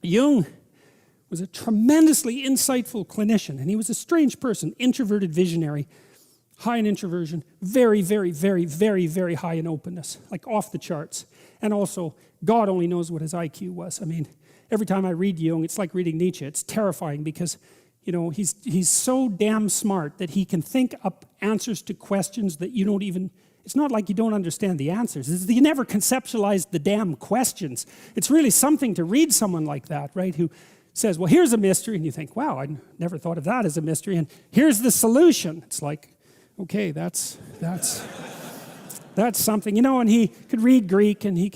Jung was a tremendously insightful clinician, and he was a strange person, introverted visionary, high in introversion, very, very, very, very, very high in openness, like off the charts. And also, God only knows what his IQ was. I mean, every time I read Jung, it's like reading Nietzsche. It's terrifying because, you know, he's so damn smart that he can think up answers to questions that you don't even, it's not like you don't understand the answers. It's that you never conceptualized the damn questions. It's really something to read someone like that, right, who says, well, here's a mystery, and you think, wow, I never thought of that as a mystery, and here's the solution. It's like, okay, that's something, you know. And he could read Greek, and he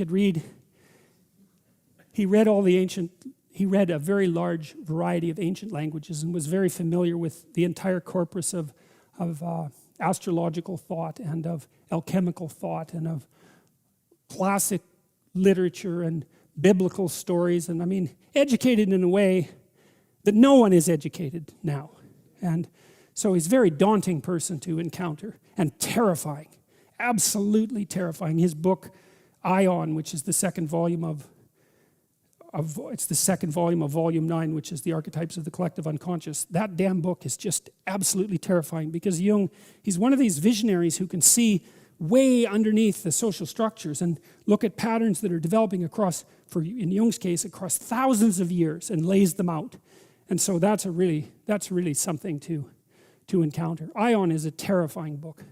read a very large variety of ancient languages and was very familiar with the entire corpus of astrological thought and of alchemical thought and of classic literature and biblical stories, and I mean, educated in a way that no one is educated now. And so he's a very daunting person to encounter and terrifying, absolutely terrifying. His book, Ion, which is the second volume of volume 9, which is the archetypes of the collective unconscious. That damn book is just absolutely terrifying because Jung, he's one of these visionaries who can see way underneath the social structures and look at patterns that are developing across, in Jung's case, across thousands of years and lays them out. And so that's really something to encounter. Ion is a terrifying book.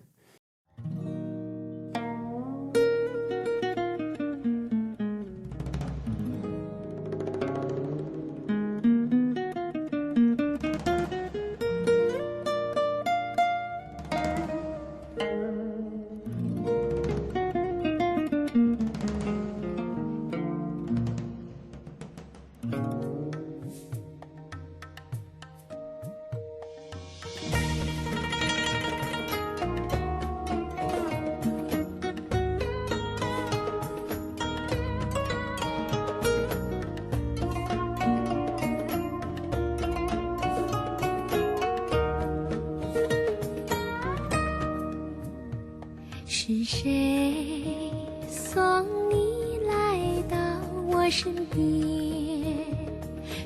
是谁送你来到我身边？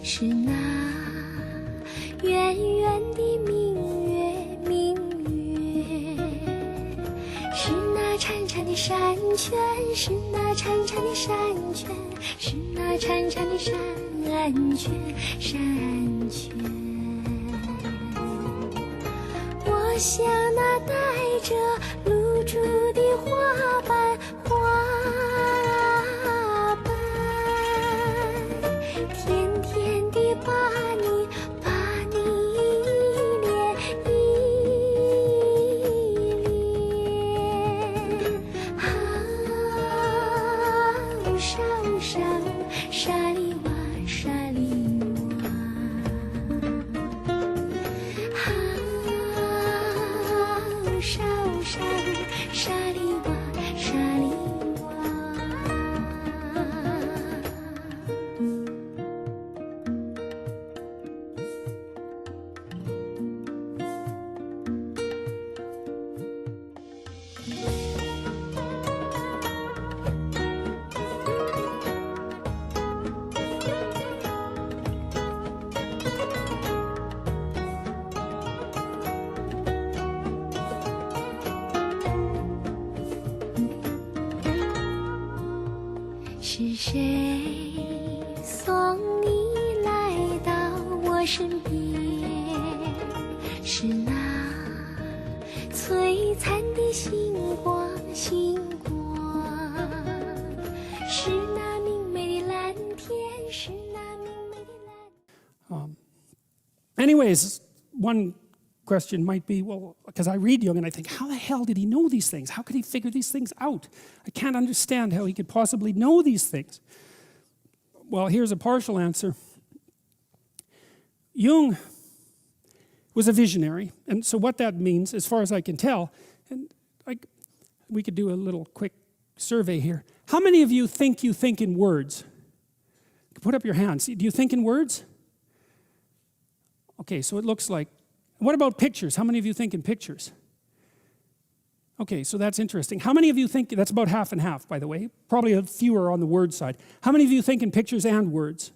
是那圆圆的明月，明月，是那潺潺的山泉，是那潺潺的山泉，是那潺潺的山泉，山泉。我像那带着露珠的花瓣，花瓣，甜甜地把你依恋，啊，沙沙沙里哇，沙里哇。沙里哇，沙里哇。是谁送你来到我身边？是那璀璨的星光，星光，是那明媚的蓝天，是那明媚的蓝。Anyways, one question might be, well, because I read Jung and I think, how the hell did he know these things? How could he figure these things out? I can't understand how he could possibly know these things. Well, here's a partial answer. Jung was a visionary, and so what that means, as far as I can tell, and we could do a little quick survey here. How many of you think in words? Put up your hands. Do you think in words? Okay, so it looks like. What about pictures? How many of you think in pictures? Okay, so that's interesting. How many of you think, that's about half and half, by the way. Probably a fewer on the word side. How many of you think in pictures and words?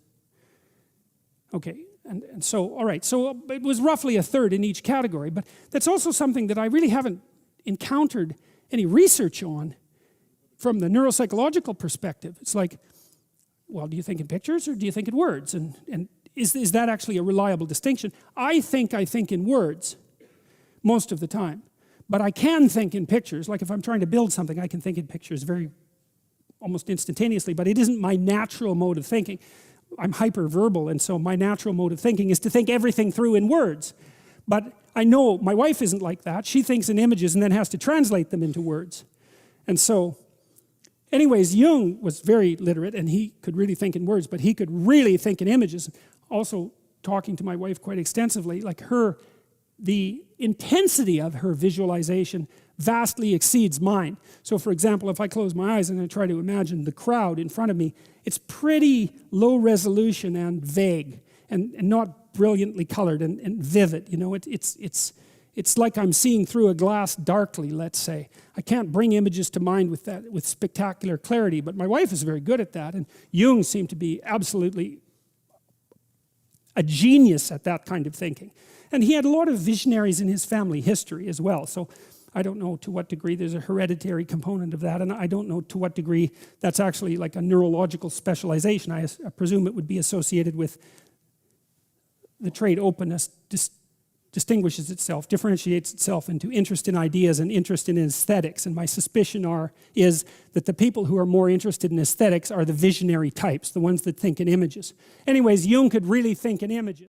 Okay, and so, all right, so it was roughly a third in each category, but that's also something that I really haven't encountered any research on from the neuropsychological perspective. It's like, well, do you think in pictures or do you think in words? And is that actually a reliable distinction? I think in words most of the time, but I can think in pictures. Like if I'm trying to build something, I can think in pictures almost instantaneously, but it isn't my natural mode of thinking. I'm hyperverbal, and so my natural mode of thinking is to think everything through in words. But I know my wife isn't like that. She thinks in images and then has to translate them into words. And so, anyways, Jung was very literate, and he could really think in words, but he could really think in images. Also, talking to my wife quite extensively, like the intensity of her visualization vastly exceeds mine. So for example, if I close my eyes and I try to imagine the crowd in front of me, it's pretty low resolution and vague and not brilliantly colored and vivid. You know, it's like I'm seeing through a glass darkly, let's say. I can't bring images to mind with spectacular clarity, but my wife is very good at that, and Jung seemed to be absolutely a genius at that kind of thinking. And he had a lot of visionaries in his family history as well. So I don't know to what degree there's a hereditary component of that, and I don't know to what degree that's actually like a neurological specialization. I presume it would be associated with the trait openness distinguishes itself, differentiates itself into interest in ideas and interest in aesthetics. And my suspicion is that the people who are more interested in aesthetics are the visionary types, the ones that think in images. Anyways, Jung could really think in images.